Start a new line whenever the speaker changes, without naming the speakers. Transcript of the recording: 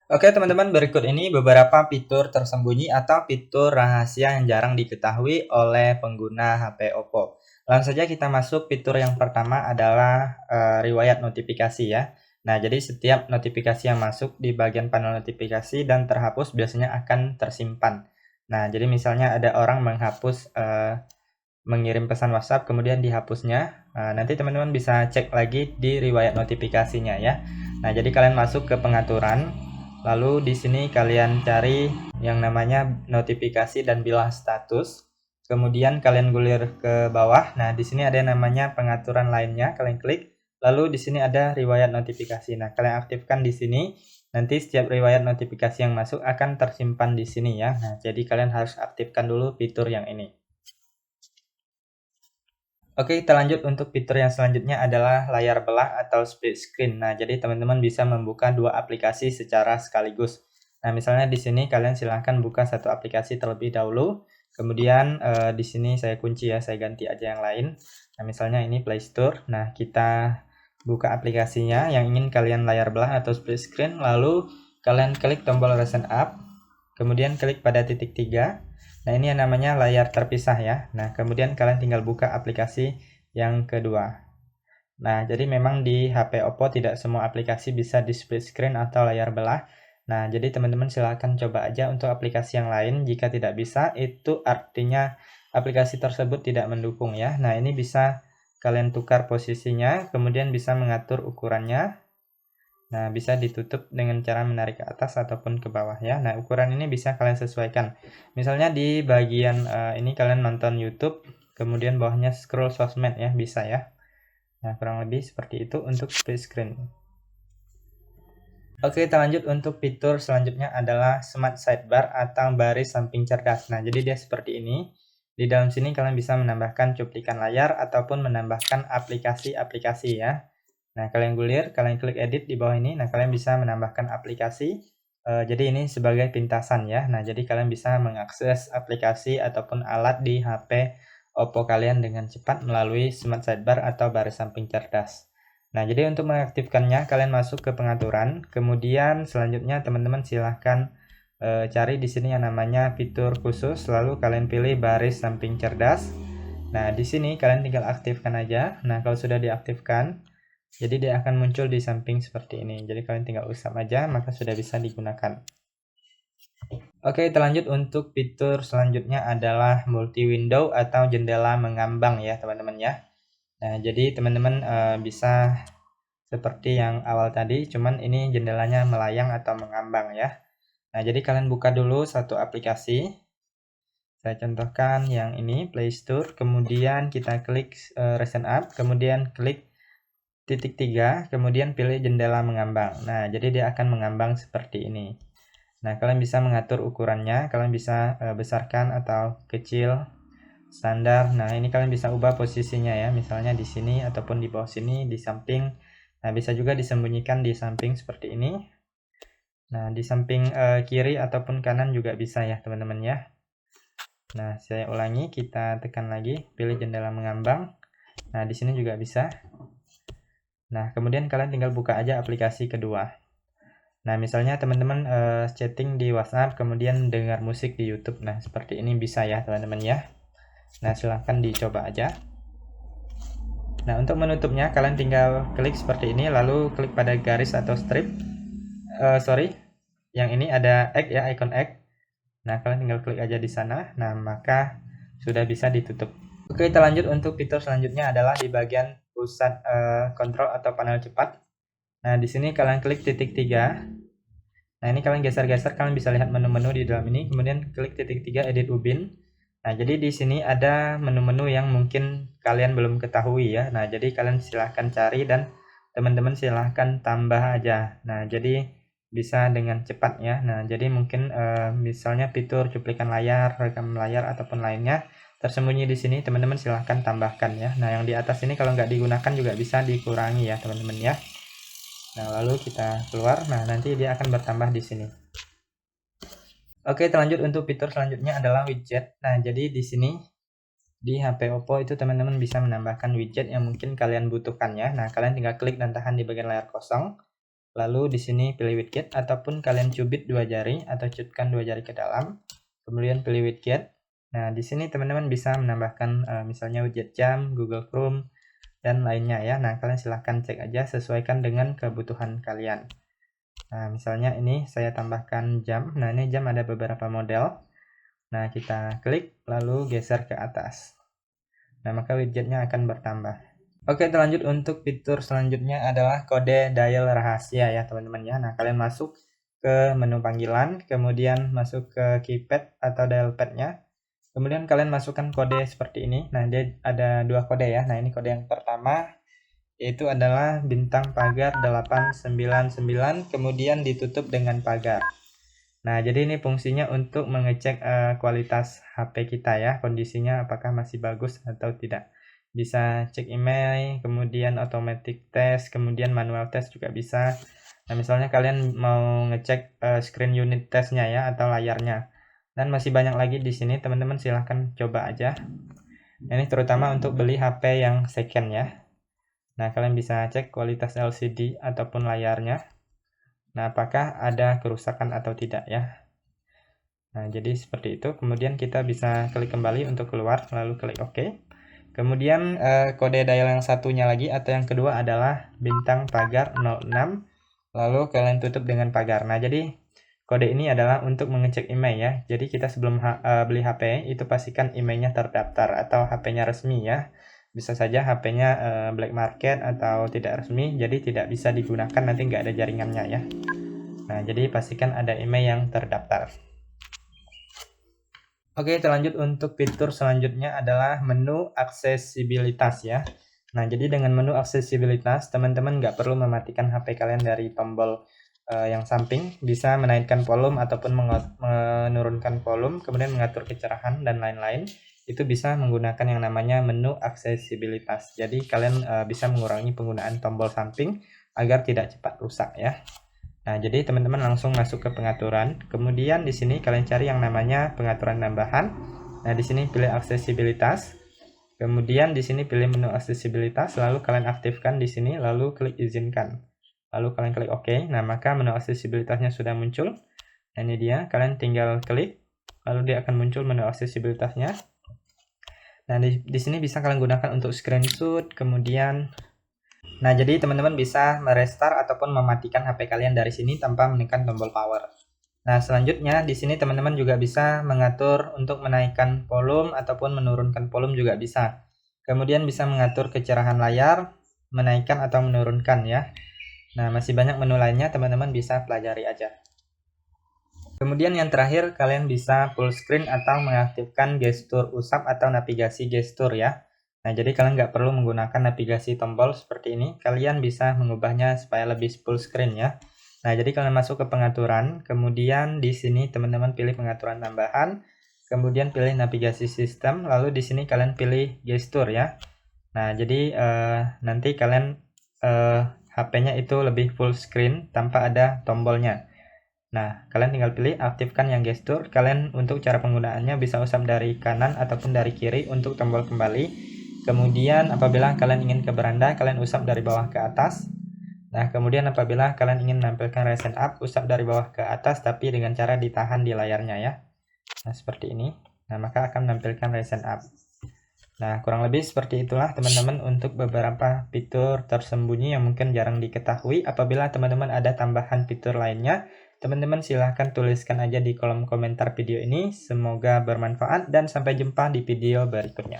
Oke teman-teman, berikut ini beberapa fitur tersembunyi atau fitur rahasia yang jarang diketahui oleh pengguna HP Oppo. Langsung saja kita masuk. Fitur yang pertama adalah riwayat notifikasi ya. Nah, jadi setiap notifikasi yang masuk di bagian panel notifikasi dan terhapus biasanya akan tersimpan. Nah, jadi misalnya ada orang mengirim pesan WhatsApp kemudian dihapusnya. Nanti teman-teman bisa cek lagi di riwayat notifikasinya ya. Nah, jadi kalian masuk ke pengaturan. Lalu di sini kalian cari yang namanya notifikasi dan bilah status. Kemudian kalian gulir ke bawah. Nah, di sini ada yang namanya pengaturan lainnya, kalian klik. Lalu di sini ada riwayat notifikasi. Nah, kalian aktifkan di sini. Nanti setiap riwayat notifikasi yang masuk akan tersimpan di sini ya. Nah, jadi kalian harus aktifkan dulu fitur yang ini. Oke, kita lanjut untuk fitur yang selanjutnya adalah layar belah atau split screen. Nah, jadi teman-teman bisa membuka dua aplikasi secara sekaligus. Nah, misalnya di sini kalian silahkan buka satu aplikasi terlebih dahulu. Kemudian di sini saya kunci ya, saya ganti aja yang lain. Nah, misalnya ini Play Store. Nah, kita buka aplikasinya yang ingin kalian layar belah atau split screen. Lalu kalian klik tombol recent app. Kemudian klik pada titik 3. Nah, ini yang namanya layar terpisah ya. Nah, kemudian kalian tinggal buka aplikasi yang kedua. Nah, jadi memang di HP Oppo tidak semua aplikasi bisa di split screen atau layar belah. Nah, jadi teman-teman silahkan coba aja untuk aplikasi yang lain. Jika tidak bisa, itu artinya aplikasi tersebut tidak mendukung ya. Nah, ini bisa kalian tukar posisinya, kemudian bisa mengatur ukurannya. Nah, bisa ditutup dengan cara menarik ke atas ataupun ke bawah ya. Nah, ukuran ini bisa kalian sesuaikan. Misalnya di bagian ini kalian nonton YouTube, kemudian bawahnya scroll sosmed ya, bisa ya. Nah, kurang lebih seperti itu untuk split screen. Oke, kita lanjut untuk fitur selanjutnya adalah Smart Sidebar atau baris samping cerdas. Nah, jadi dia seperti ini. Di dalam sini kalian bisa menambahkan cuplikan layar ataupun menambahkan aplikasi-aplikasi ya. Nah, kalian gulir, kalian klik edit di bawah ini. Nah, kalian bisa menambahkan aplikasi. Jadi ini sebagai pintasan ya. Nah, jadi kalian bisa mengakses aplikasi ataupun alat di HP Oppo kalian dengan cepat melalui Smart Sidebar atau baris samping cerdas. Nah, jadi untuk mengaktifkannya kalian masuk ke pengaturan. Kemudian selanjutnya teman-teman silahkan cari di sini yang namanya fitur khusus. Lalu kalian pilih baris samping cerdas. Nah, di sini kalian tinggal aktifkan aja. Nah, kalau sudah diaktifkan, jadi dia akan muncul di samping seperti ini. Jadi kalian tinggal usap aja, maka sudah bisa digunakan. Oke, kita lanjut untuk fitur selanjutnya adalah multi window atau jendela mengambang ya teman-teman ya. Nah, jadi teman-teman bisa seperti yang awal tadi, cuman ini jendelanya melayang atau mengambang ya. Nah, jadi kalian buka dulu satu aplikasi. Saya contohkan yang ini, Play Store. Kemudian kita klik recent app, kemudian klik titik 3, kemudian pilih jendela mengambang. Nah, jadi dia akan mengambang seperti ini. Nah, kalian bisa mengatur ukurannya, kalian bisa besarkan atau kecil, standar. Nah, ini kalian bisa ubah posisinya ya, misalnya di sini ataupun di bawah sini, di samping. Nah, bisa juga disembunyikan di samping seperti ini. Nah, di samping kiri ataupun kanan juga bisa ya, teman-teman ya. Nah, saya ulangi, kita tekan lagi, pilih jendela mengambang. Nah, di sini juga bisa. Nah, kemudian kalian tinggal buka aja aplikasi kedua. Nah, misalnya teman-teman chatting di WhatsApp, kemudian dengar musik di YouTube. Nah, seperti ini bisa ya, teman-teman ya. Nah, silahkan dicoba aja. Nah, untuk menutupnya, kalian tinggal klik seperti ini, lalu klik pada garis atau strip. Yang ini ada X ya, icon X. Nah, kalian tinggal klik aja di sana. Nah, maka sudah bisa ditutup. Oke, kita lanjut untuk fitur selanjutnya adalah di bagian pusat kontrol atau panel cepat. Nah, di sini kalian klik titik 3. Nah, ini kalian geser-geser, kalian bisa lihat menu-menu di dalam ini. Kemudian klik titik 3 edit ubin. Nah, jadi di sini ada menu-menu yang mungkin kalian belum ketahui ya. Nah, jadi kalian silahkan cari dan teman-teman silahkan tambah aja. Nah, jadi bisa dengan cepat ya. Nah, jadi mungkin misalnya fitur cuplikan layar, rekam layar ataupun lainnya tersembunyi di sini, teman-teman silahkan tambahkan ya. Nah, yang di atas ini kalau nggak digunakan juga bisa dikurangi ya, teman-teman ya. Nah, lalu kita keluar. Nah, nanti dia akan bertambah di sini. Oke, lanjut untuk fitur selanjutnya adalah widget. Nah, jadi di sini di HP Oppo itu teman-teman bisa menambahkan widget yang mungkin kalian butuhkan ya. Nah, kalian tinggal klik dan tahan di bagian layar kosong. Lalu di sini pilih widget ataupun kalian cubit 2 jari atau cutkan 2 jari ke dalam. Kemudian pilih widget. Nah, di sini teman-teman bisa menambahkan misalnya widget jam, Google Chrome, dan lainnya ya. Nah, kalian silahkan cek aja sesuaikan dengan kebutuhan kalian. Nah, misalnya ini saya tambahkan jam. Nah, ini jam ada beberapa model. Nah, kita klik lalu geser ke atas. Nah, maka widgetnya akan bertambah. Oke, lanjut untuk fitur selanjutnya adalah kode dial rahasia ya teman-teman ya. Nah, kalian masuk ke menu panggilan, kemudian masuk ke keypad atau dial pad-nya. Kemudian kalian masukkan kode seperti ini. Nah, dia ada 2 kode ya. Nah, ini kode yang pertama yaitu adalah bintang pagar 899 kemudian ditutup dengan pagar. Nah, jadi ini fungsinya untuk mengecek kualitas HP kita ya, kondisinya apakah masih bagus atau tidak. Bisa cek email, kemudian automatic test, kemudian manual test juga bisa. Nah, misalnya kalian mau ngecek screen unit testnya ya atau layarnya. Dan masih banyak lagi di sini, teman-teman silahkan coba aja. Nah, ini terutama untuk beli HP yang second ya. Nah, kalian bisa cek kualitas LCD ataupun layarnya. Nah, apakah ada kerusakan atau tidak ya. Nah, jadi seperti itu. Kemudian kita bisa klik kembali untuk keluar, lalu klik OK. Kemudian kode dial yang satunya lagi atau yang kedua adalah bintang pagar 06, lalu kalian tutup dengan pagar. Nah, jadi kode ini adalah untuk mengecek email ya. Jadi kita sebelum beli HP itu pastikan emailnya terdaftar atau HP-nya resmi ya. Bisa saja HP-nya black market atau tidak resmi, jadi tidak bisa digunakan, nanti nggak ada jaringannya ya. Nah, jadi pastikan ada email yang terdaftar. Oke, lanjut untuk fitur selanjutnya adalah menu aksesibilitas ya. Nah, jadi dengan menu aksesibilitas, teman-teman nggak perlu mematikan HP kalian dari tombol yang samping, bisa menaikkan volume ataupun menurunkan volume, kemudian mengatur kecerahan dan lain-lain. Itu bisa menggunakan yang namanya menu aksesibilitas. Jadi kalian bisa mengurangi penggunaan tombol samping agar tidak cepat rusak ya. Nah, jadi teman-teman langsung masuk ke pengaturan. Kemudian di sini kalian cari yang namanya pengaturan tambahan. Nah, di sini pilih aksesibilitas. Kemudian di sini pilih menu aksesibilitas, lalu kalian aktifkan di sini, lalu klik izinkan. Lalu kalian klik OK. Nah, maka menu aksesibilitasnya sudah muncul. Nah, ini dia, kalian tinggal klik, lalu dia akan muncul menu aksesibilitasnya. Nah, di sini bisa kalian gunakan untuk screenshot, kemudian nah, jadi teman-teman bisa merestart ataupun mematikan HP kalian dari sini tanpa menekan tombol power. Nah, selanjutnya di sini teman-teman juga bisa mengatur untuk menaikkan volume ataupun menurunkan volume juga bisa. Kemudian bisa mengatur kecerahan layar, menaikkan atau menurunkan ya. Nah, masih banyak menu lainnya, teman-teman bisa pelajari aja. Kemudian yang terakhir, kalian bisa full screen atau mengaktifkan gestur usap atau navigasi gestur ya. Nah, jadi kalian nggak perlu menggunakan navigasi tombol seperti ini. Kalian bisa mengubahnya supaya lebih full screen ya. Nah, jadi kalian masuk ke pengaturan. Kemudian di sini teman-teman pilih pengaturan tambahan. Kemudian pilih navigasi sistem. Lalu di sini kalian pilih gestur ya. Nah, jadi nanti kalian HP-nya itu lebih full screen tanpa ada tombolnya. Nah, kalian tinggal pilih aktifkan yang gestur. Kalian untuk cara penggunaannya bisa usap dari kanan ataupun dari kiri untuk tombol kembali. Kemudian apabila kalian ingin ke beranda, kalian usap dari bawah ke atas. Nah, kemudian apabila kalian ingin menampilkan Ryzen up, usap dari bawah ke atas tapi dengan cara ditahan di layarnya ya. Nah, seperti ini. Nah, maka akan menampilkan Ryzen up. Nah, kurang lebih seperti itulah teman-teman untuk beberapa fitur tersembunyi yang mungkin jarang diketahui. Apabila teman-teman ada tambahan fitur lainnya, teman-teman silahkan tuliskan aja di kolom komentar video ini. Semoga bermanfaat dan sampai jumpa di video berikutnya.